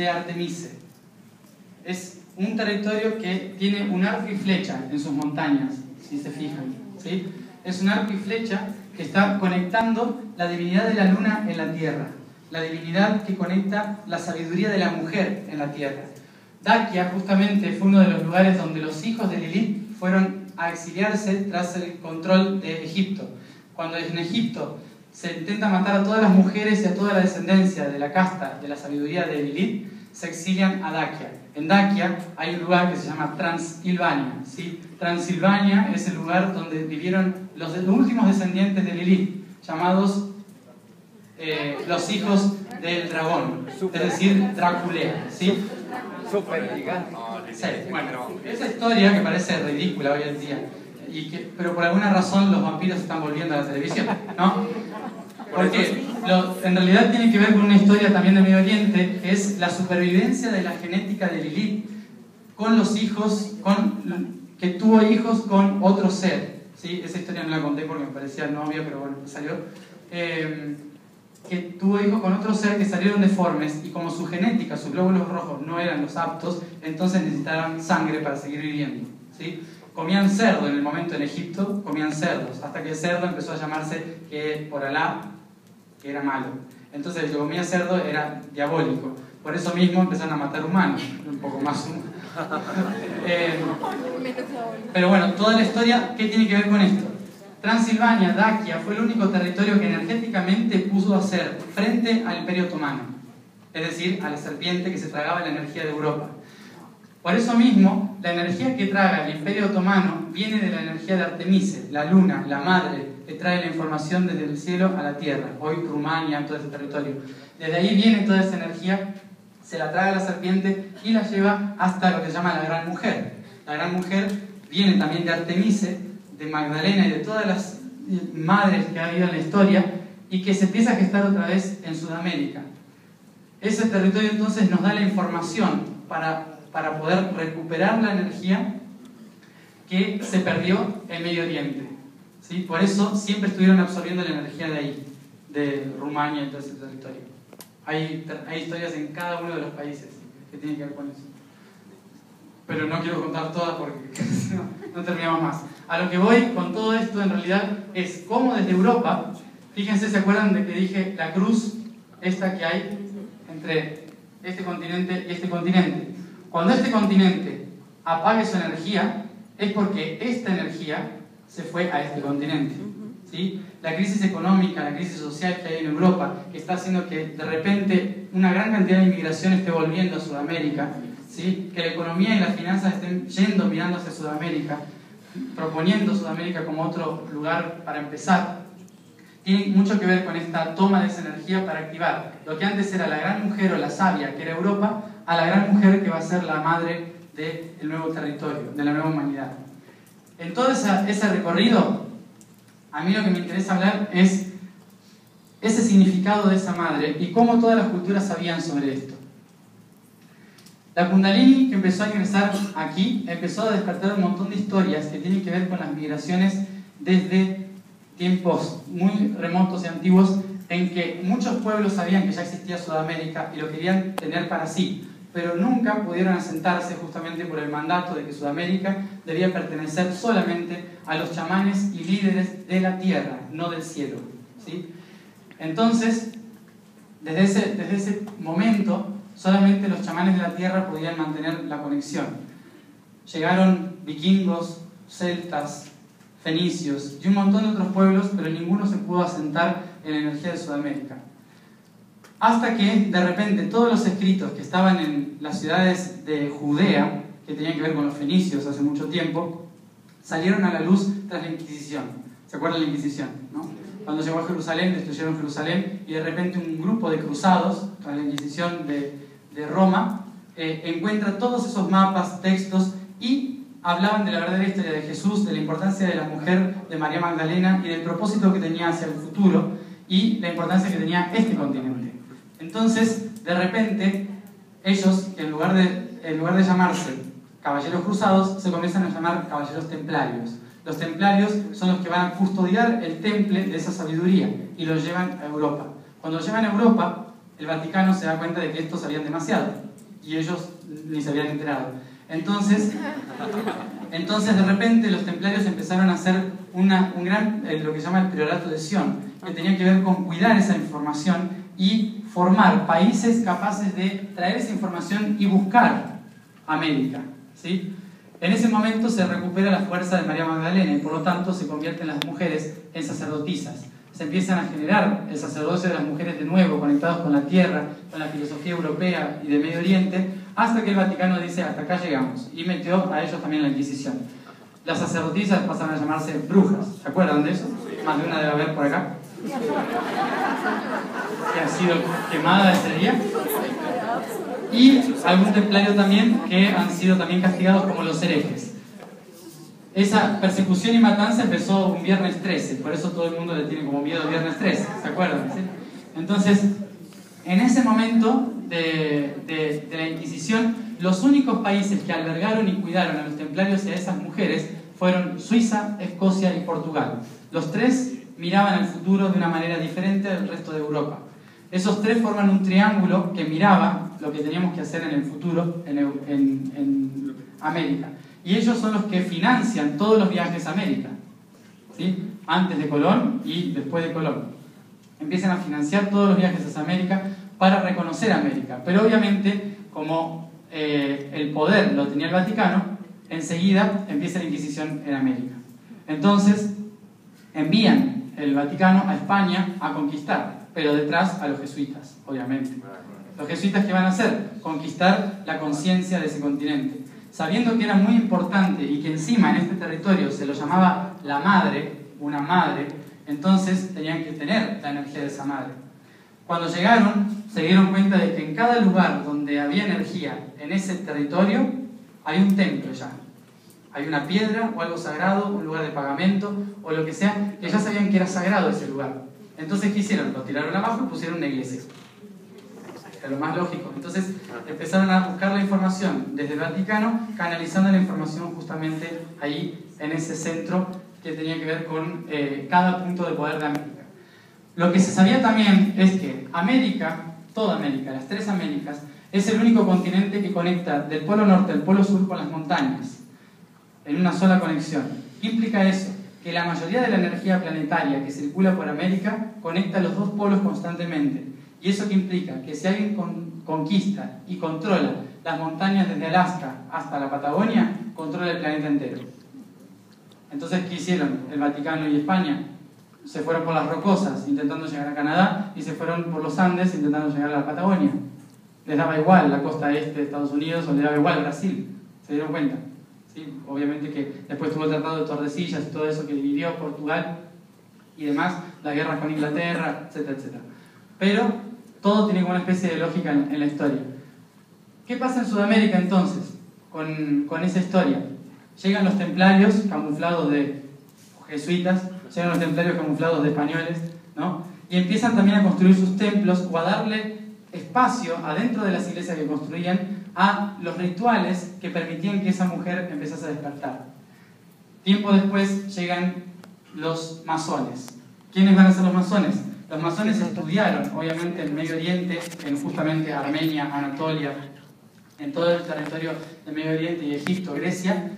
de Artemise. Es un territorio que tiene un arco y flecha en sus montañas, si se fijan, ¿sí? Es un arco y flecha que está conectando la divinidad de la luna en la tierra, la divinidad que conecta la sabiduría de la mujer en la tierra. Dakia justamente fue uno de los lugares donde los hijos de Lilith fueron a exiliarse tras el control de Egipto. Cuando en Egipto se intenta matar a todas las mujeres y a toda la descendencia de la casta de la sabiduría de Lilith, se exilian a Dakia. En Dakia hay un lugar que se llama Transilvania, ¿sí? Transilvania es el lugar donde vivieron los últimos descendientes de Lilith, llamados los hijos del dragón, es decir, Draculea, ¿sí? Súper gigante. Sí, bueno, esa historia que parece ridícula hoy en día, pero por alguna razón los vampiros están volviendo a la televisión, ¿no? Porque en realidad tiene que ver con una historia también de Medio Oriente, que es la supervivencia de la genética de Lilith con los hijos, que tuvo hijos con otro ser, ¿sí? Esa historia no la conté porque me parecía novia, pero bueno, salió. Que tuvo hijos con otro ser que salieron deformes, y como su genética, sus glóbulos rojos no eran los aptos, entonces necesitaban sangre para seguir viviendo, ¿sí? Comían cerdo en el momento en Egipto, comían cerdos, hasta que el cerdo empezó a llamarse por Alá, que era malo. Entonces el que comía cerdo era diabólico. Por eso mismo empezaron a matar humanos, un poco más humanos. Pero bueno, toda la historia, ¿qué tiene que ver con esto? Transilvania, Dakia, fue el único territorio que energéticamente pudo hacer frente al Imperio Otomano, es decir, a la serpiente que se tragaba la energía de Europa. Por eso mismo, la energía que traga el Imperio Otomano viene de la energía de Artemise, la luna, la madre, que trae la información desde el cielo a la tierra, hoy Rumania, todo ese territorio. Desde ahí viene toda esa energía, se la traga la serpiente y la lleva hasta lo que se llama la Gran Mujer. La Gran Mujer viene también de Artemise, de Magdalena y de todas las madres que ha habido en la historia, y que se empieza a gestar otra vez en Sudamérica. Ese territorio entonces nos da la información para poder recuperar la energía que se perdió en Medio Oriente, ¿sí? Por eso siempre estuvieron absorbiendo la energía de ahí, de Rumania y todo ese territorio. Hay historias en cada uno de los países que tienen que ver con eso. Pero no quiero contar todas porque no terminamos más. A lo que voy con todo esto en realidad es cómo desde Europa, fíjense, ¿se acuerdan de que dije la cruz esta que hay entre este continente y este continente? Cuando este continente apague su energía, es porque esta energía se fue a este continente, ¿sí? La crisis económica, la crisis social que hay en Europa, que está haciendo que de repente una gran cantidad de inmigración esté volviendo a Sudamérica, ¿sí? Que la economía y las finanzas estén mirando hacia Sudamérica, proponiendo Sudamérica como otro lugar para empezar, tiene mucho que ver con esta toma de esa energía para activar lo que antes era la gran mujer o la sabia, que era Europa, a la gran mujer que va a ser la madre del nuevo territorio, de la nueva humanidad. En todo ese recorrido, a mí lo que me interesa hablar es ese significado de esa madre y cómo todas las culturas sabían sobre esto. La Kundalini, que empezó a ingresar aquí, empezó a despertar un montón de historias que tienen que ver con las migraciones desde tiempos muy remotos y antiguos, en que muchos pueblos sabían que ya existía Sudamérica y lo querían tener para sí, pero nunca pudieron asentarse justamente por el mandato de que Sudamérica debía pertenecer solamente a los chamanes y líderes de la tierra, no del cielo, ¿sí? Entonces, desde ese momento, solamente los chamanes de la tierra podían mantener la conexión. Llegaron vikingos, celtas, fenicios y un montón de otros pueblos, pero ninguno se pudo asentar en la energía de Sudamérica. Hasta que, de repente, todos los escritos que estaban en las ciudades de Judea, que tenían que ver con los fenicios hace mucho tiempo, salieron a la luz tras la Inquisición. ¿Se acuerdan de la Inquisición, no? Cuando llegó a Jerusalén, destruyeron Jerusalén, y de repente un grupo de cruzados, tras la Inquisición de Roma, encuentra todos esos mapas, textos, y hablaban de la verdadera historia de Jesús, de la importancia de la mujer de María Magdalena y del propósito que tenía hacia el futuro y la importancia que tenía este continente. Entonces, de repente, ellos, en lugar de llamarse caballeros cruzados, se comienzan a llamar caballeros templarios. Los templarios son los que van a custodiar el temple de esa sabiduría y lo llevan a Europa. Cuando lo llevan a Europa, el Vaticano se da cuenta de que estos sabían demasiado y ellos ni se habían enterado. Entonces de repente los templarios empezaron a hacer un gran, lo que se llama el priorato de Sion, que tenía que ver con cuidar esa información y formar países capaces de traer esa información y buscar América, ¿sí? En ese momento se recupera la fuerza de María Magdalena y por lo tanto se convierten las mujeres en sacerdotisas. Se empiezan a generar el sacerdocio de las mujeres de nuevo, conectados con la tierra, con la filosofía europea y de Medio Oriente, hasta que el Vaticano dice, hasta acá llegamos, y metió a ellos también la Inquisición. Las sacerdotisas pasaron a llamarse brujas, ¿se acuerdan de eso? Más de una debe haber por acá. Que ha sido quemada ese día. Y algún templario también que han sido también castigados como los herejes. Esa persecución y matanza empezó un viernes 13, por eso todo el mundo le tiene como miedo el viernes 13, ¿se acuerdan? ¿Sí? Entonces, en ese momento de la Inquisición, los únicos países que albergaron y cuidaron a los templarios y a esas mujeres fueron Suiza, Escocia y Portugal. Los tres miraban al futuro de una manera diferente del resto de Europa. Esos tres forman un triángulo que miraba lo que teníamos que hacer en el futuro en América. Y ellos son los que financian todos los viajes a América, ¿sí? Antes de Colón y después de Colón. Empiezan a financiar todos los viajes a América para reconocer América. Pero obviamente, como el poder lo tenía el Vaticano, enseguida empieza la Inquisición en América. Entonces, envían el Vaticano a España a conquistar, pero detrás a los jesuitas, obviamente. ¿Los jesuitas qué van a hacer? Conquistar la conciencia de ese continente. Sabiendo que era muy importante y que encima en este territorio se lo llamaba la madre, una madre, entonces tenían que tener la energía de esa madre. Cuando llegaron, se dieron cuenta de que en cada lugar donde había energía en ese territorio, hay un templo ya. Hay una piedra o algo sagrado, un lugar de pagamento o lo que sea, que ya sabían que era sagrado ese lugar. Entonces, ¿qué hicieron? Lo tiraron abajo y pusieron una iglesia. Era lo más lógico. Entonces empezaron a buscar la información desde el Vaticano, canalizando la información justamente ahí en ese centro que tenía que ver con cada punto de poder de América. Lo que se sabía también es que América, toda América, las tres Américas, es el único continente que conecta del polo norte al polo sur con las montañas, en una sola conexión. ¿Qué implica eso? Que la mayoría de la energía planetaria que circula por América conecta los dos polos constantemente. ¿Y eso qué implica? Que si alguien conquista y controla las montañas desde Alaska hasta la Patagonia, controla el planeta entero. Entonces, ¿qué hicieron el Vaticano y España? Se fueron por las rocosas intentando llegar a Canadá y se fueron por los Andes intentando llegar a la Patagonia. Les daba igual la costa este de Estados Unidos o les daba igual Brasil. ¿Se dieron cuenta? ¿Sí? Obviamente que después tuvo el Tratado de Tordesillas y todo eso que dividió Portugal y demás, las guerras con Inglaterra, etcétera, etcétera. Pero todo tiene como una especie de lógica en la historia. ¿Qué pasa en Sudamérica entonces con esa historia? Llegan los templarios camuflados de jesuitas, llegan los templarios camuflados de españoles, ¿no? Y empiezan también a construir sus templos o a darle espacio adentro de las iglesias que construían a los rituales que permitían que esa mujer empezase a despertar. Tiempo después llegan los masones. ¿Quiénes van a ser los masones? Los masones estudiaron, obviamente, en Medio Oriente, en justamente Armenia, Anatolia, en todo el territorio de Medio Oriente y Egipto, Grecia,